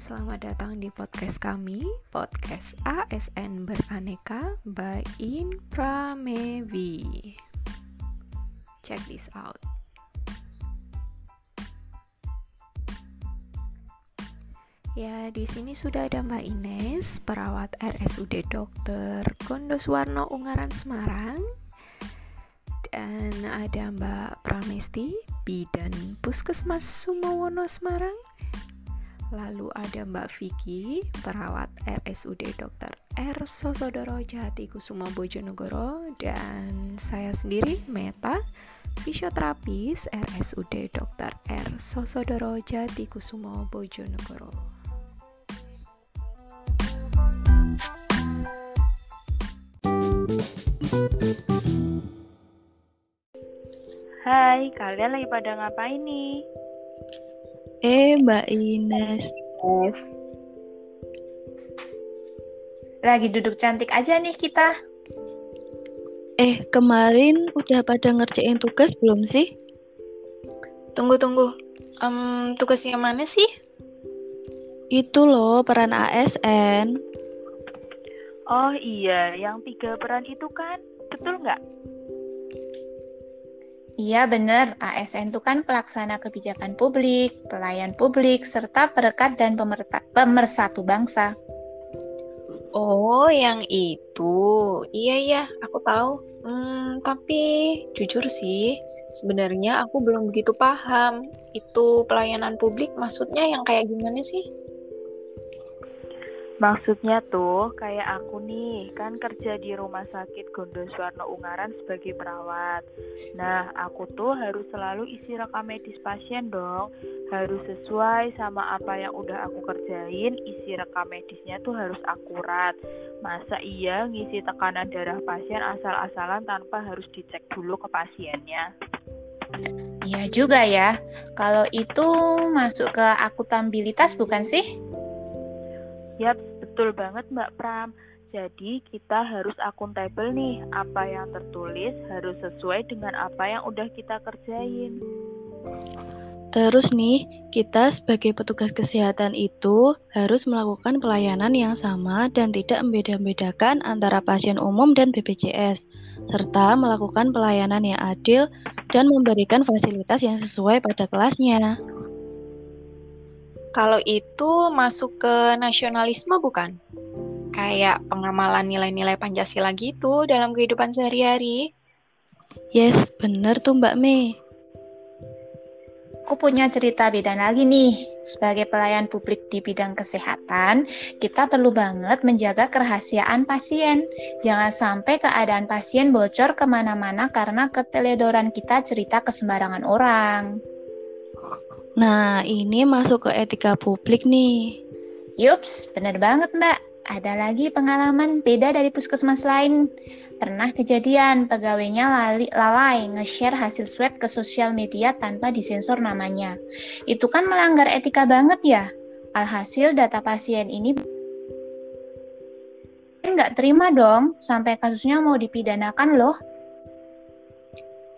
selamat datang di podcast kami, podcast ASN Beraneka by Inpramevi. Check this out. Ya, di sini sudah ada Mbak Ines, perawat RSUD Dr. Gondoswarno Ungaran Semarang. Dan ada Mbak Pramesti, Bidan Puskesmas Sumowono Semarang. Lalu ada Mbak Vicky, perawat RSUD Dr. R. Sosodoro Jati Kusumo Bojonegoro, dan saya sendiri Meta, fisioterapis RSUD Dr. R. Sosodoro Jati Kusumo Bojonegoro. Hai, kalian lagi pada ngapain nih? Mbak Ines. Lagi duduk cantik aja nih kita. Kemarin udah pada ngerjain tugas belum sih? Tunggu. Tugas yang mana sih? Itu loh, peran ASN. Oh iya, yang 3 peran itu kan? Betul nggak? Iya bener, ASN itu kan pelaksana kebijakan publik, pelayan publik, serta perekat dan pemersatu bangsa. Oh, yang itu. Iya, aku tahu. Tapi jujur sih, sebenarnya aku belum begitu paham. Itu pelayanan publik maksudnya yang kayak gimana sih? Maksudnya tuh, kayak aku nih, kan kerja di Rumah Sakit Gondoswarno Ungaran sebagai perawat. Nah, aku tuh harus selalu isi rekam medis pasien dong. Harus sesuai sama apa yang udah aku kerjain, isi rekam medisnya tuh harus akurat. Masa iya ngisi tekanan darah pasien asal-asalan tanpa harus dicek dulu ke pasiennya? Iya juga ya, kalau itu masuk ke akuntabilitas bukan sih? Yap, betul banget Mbak Pram. Jadi kita harus akuntabel nih, apa yang tertulis harus sesuai dengan apa yang udah kita kerjain. Terus nih, kita sebagai petugas kesehatan itu harus melakukan pelayanan yang sama dan tidak membeda-bedakan antara pasien umum dan BPJS, serta melakukan pelayanan yang adil dan memberikan fasilitas yang sesuai pada kelasnya. Kalau itu masuk ke nasionalisme bukan? Kayak pengamalan nilai-nilai Pancasila gitu dalam kehidupan sehari-hari. Yes, bener tuh Mbak Mei. Aku punya cerita beda lagi nih. Sebagai pelayan publik di bidang kesehatan, kita perlu banget menjaga kerahasiaan pasien. Jangan sampai keadaan pasien bocor kemana-mana karena keteledoran kita cerita ke sembarangan orang. Nah, ini masuk ke etika publik nih. Yups, bener banget Mbak. Ada lagi pengalaman beda dari puskesmas lain. Pernah kejadian pegawainya lalai nge-share hasil swab ke sosial media tanpa disensor namanya. Itu kan melanggar etika banget ya. Alhasil data pasien ini nggak terima dong, sampai kasusnya mau dipidanakan loh.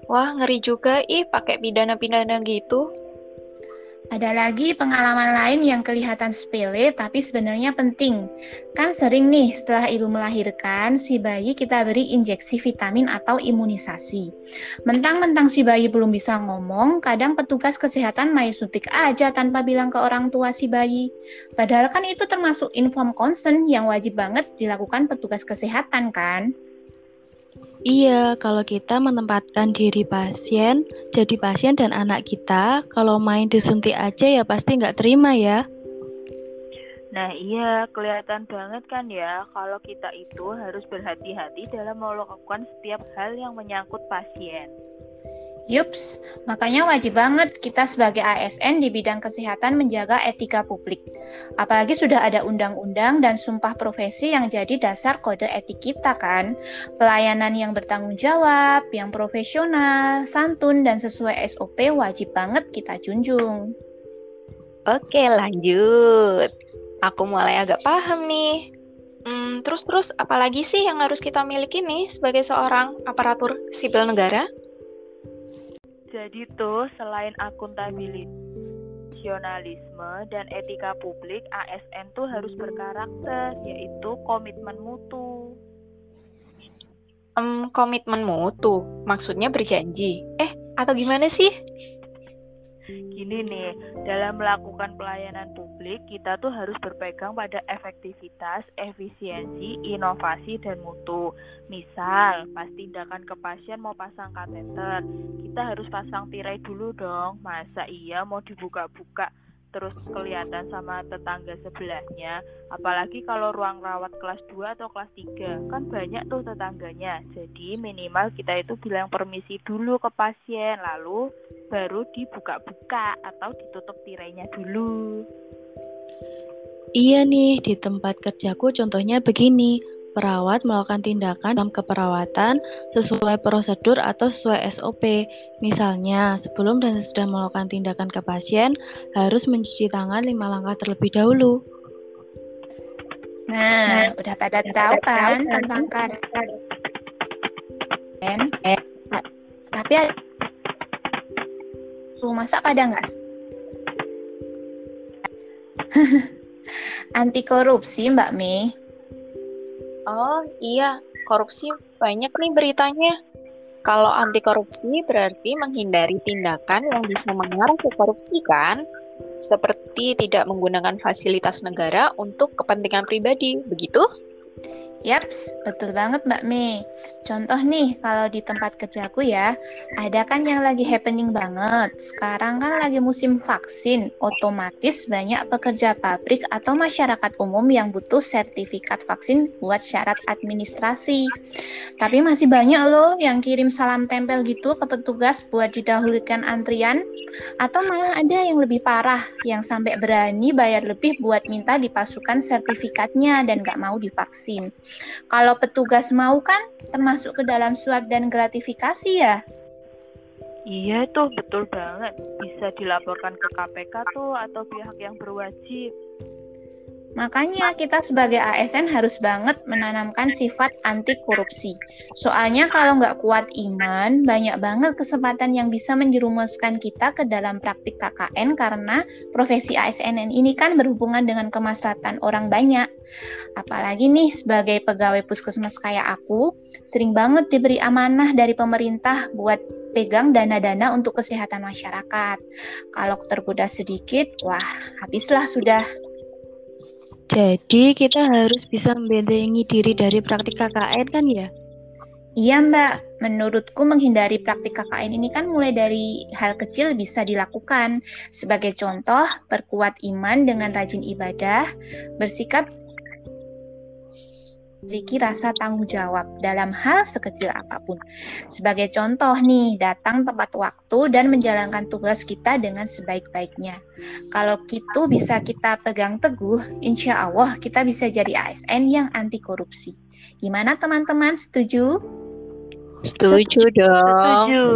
Wah, ngeri juga pakai pidana-pidana gitu. Ada lagi pengalaman lain yang kelihatan sepele tapi sebenarnya penting. Kan sering nih setelah ibu melahirkan, si bayi kita beri injeksi vitamin atau imunisasi. Mentang-mentang si bayi belum bisa ngomong, kadang petugas kesehatan main suntik aja tanpa bilang ke orang tua si bayi. Padahal kan itu termasuk informed consent yang wajib banget dilakukan petugas kesehatan kan? Iya, kalau kita menempatkan diri pasien, jadi pasien dan anak kita, kalau main disuntik aja ya pasti nggak terima ya. Nah iya, kelihatan banget kan ya, kalau kita itu harus berhati-hati dalam melakukan setiap hal yang menyangkut pasien. Yups, makanya wajib banget kita sebagai ASN di bidang kesehatan menjaga etika publik. Apalagi sudah ada undang-undang dan sumpah profesi yang jadi dasar kode etik kita kan. Pelayanan yang bertanggung jawab, yang profesional, santun, dan sesuai SOP wajib banget kita junjung. Oke, lanjut. Aku mulai agak paham nih. Terus apalagi sih yang harus kita miliki nih sebagai seorang aparatur sipil negara? Jadi tuh selain akuntabilitas, nasionalisme dan etika publik, ASN tuh harus berkarakter, yaitu komitmen mutu. Komitmen mutu, maksudnya berjanji. Atau gimana sih? Gini nih, dalam melakukan pelayanan publik, kita tuh harus berpegang pada efektivitas, efisiensi, inovasi, dan mutu. Misal, pas tindakan ke pasien mau pasang kateter, kita harus pasang tirai dulu dong. Masa iya mau dibuka-buka terus kelihatan sama tetangga sebelahnya? Apalagi kalau ruang rawat kelas 2 atau kelas 3, kan banyak tuh tetangganya. Jadi minimal kita itu bilang permisi dulu ke pasien, lalu baru dibuka-buka atau ditutup tirainya dulu. Iya nih, di tempat kerjaku contohnya begini. Perawat melakukan tindakan dalam keperawatan sesuai prosedur atau sesuai SOP. Misalnya, sebelum dan sesudah melakukan tindakan ke pasien, harus mencuci tangan 5 langkah terlebih dahulu. Nah, udah pada tahu kan tentang KKN? Tapi masa pada nggak? Anti korupsi, Mbak Mei. Oh iya, korupsi banyak nih beritanya. Kalau anti korupsi berarti menghindari tindakan yang bisa mengarah ke korupsi kan? Seperti tidak menggunakan fasilitas negara untuk kepentingan pribadi, begitu? Yaps, betul banget Mbak Mei. Contoh nih, kalau di tempat kerjaku ya, ada kan yang lagi happening banget. Sekarang kan lagi musim vaksin, otomatis banyak pekerja pabrik atau masyarakat umum yang butuh sertifikat vaksin buat syarat administrasi. Tapi masih banyak loh yang kirim salam tempel gitu ke petugas buat didahulukan antrian. Atau malah ada yang lebih parah, yang sampai berani bayar lebih buat minta dipasukan sertifikatnya dan gak mau divaksin. Kalau petugas mau kan termasuk ke dalam suap dan gratifikasi ya? Iya tuh, betul banget. Bisa dilaporkan ke KPK tuh atau pihak yang berwajib. Makanya kita sebagai ASN harus banget menanamkan sifat anti korupsi. Soalnya kalau nggak kuat iman, banyak banget kesempatan yang bisa menjerumuskan kita ke dalam praktik KKN karena profesi ASN ini kan berhubungan dengan kemaslahatan orang banyak. Apalagi nih sebagai pegawai puskesmas kayak aku, sering banget diberi amanah dari pemerintah buat pegang dana-dana untuk kesehatan masyarakat. Kalau tergoda sedikit, wah habislah sudah. Jadi kita harus bisa membentengi diri dari praktik KKN kan ya? Iya Mbak, menurutku menghindari praktik KKN ini kan mulai dari hal kecil bisa dilakukan. Sebagai contoh, perkuat iman dengan rajin ibadah, bersikap memiliki rasa tanggung jawab dalam hal sekecil apapun. Sebagai contoh nih, datang tepat waktu dan menjalankan tugas kita dengan sebaik-baiknya. Kalau itu bisa kita pegang teguh, insya Allah kita bisa jadi ASN yang anti korupsi. Gimana teman-teman, setuju? Setuju dong. Setuju.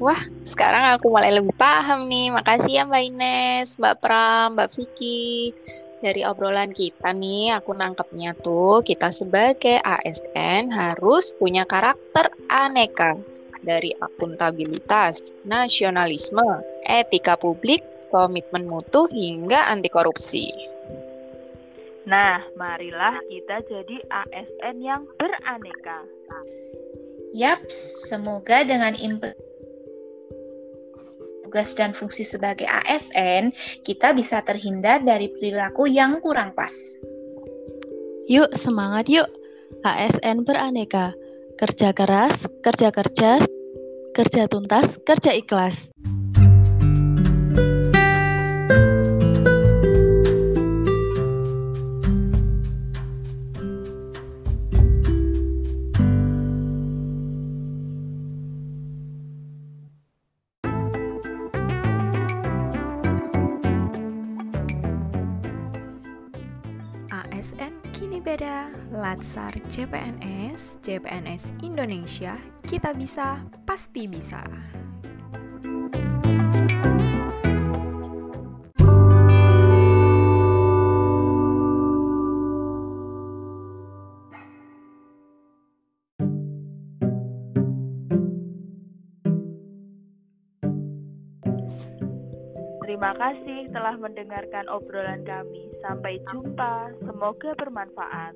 Wah, sekarang aku mulai lebih paham nih. Makasih ya Mbak Ines, Mbak Pram, Mbak Vicky. Dari obrolan kita nih, aku nangkepnya tuh kita sebagai ASN harus punya karakter aneka. Dari akuntabilitas, nasionalisme, etika publik, komitmen mutu, hingga anti korupsi. Nah, marilah kita jadi ASN yang beraneka. Yaps, semoga dengan tugas dan fungsi sebagai ASN, kita bisa terhindar dari perilaku yang kurang pas. Yuk, semangat yuk. ASN beraneka. Kerja keras, kerja cerdas, kerja tuntas, kerja ikhlas. ASN kini beda. Latsar CPNS, CPNS Indonesia, kita bisa, pasti bisa. Terima kasih telah mendengarkan obrolan kami. Sampai jumpa, semoga bermanfaat.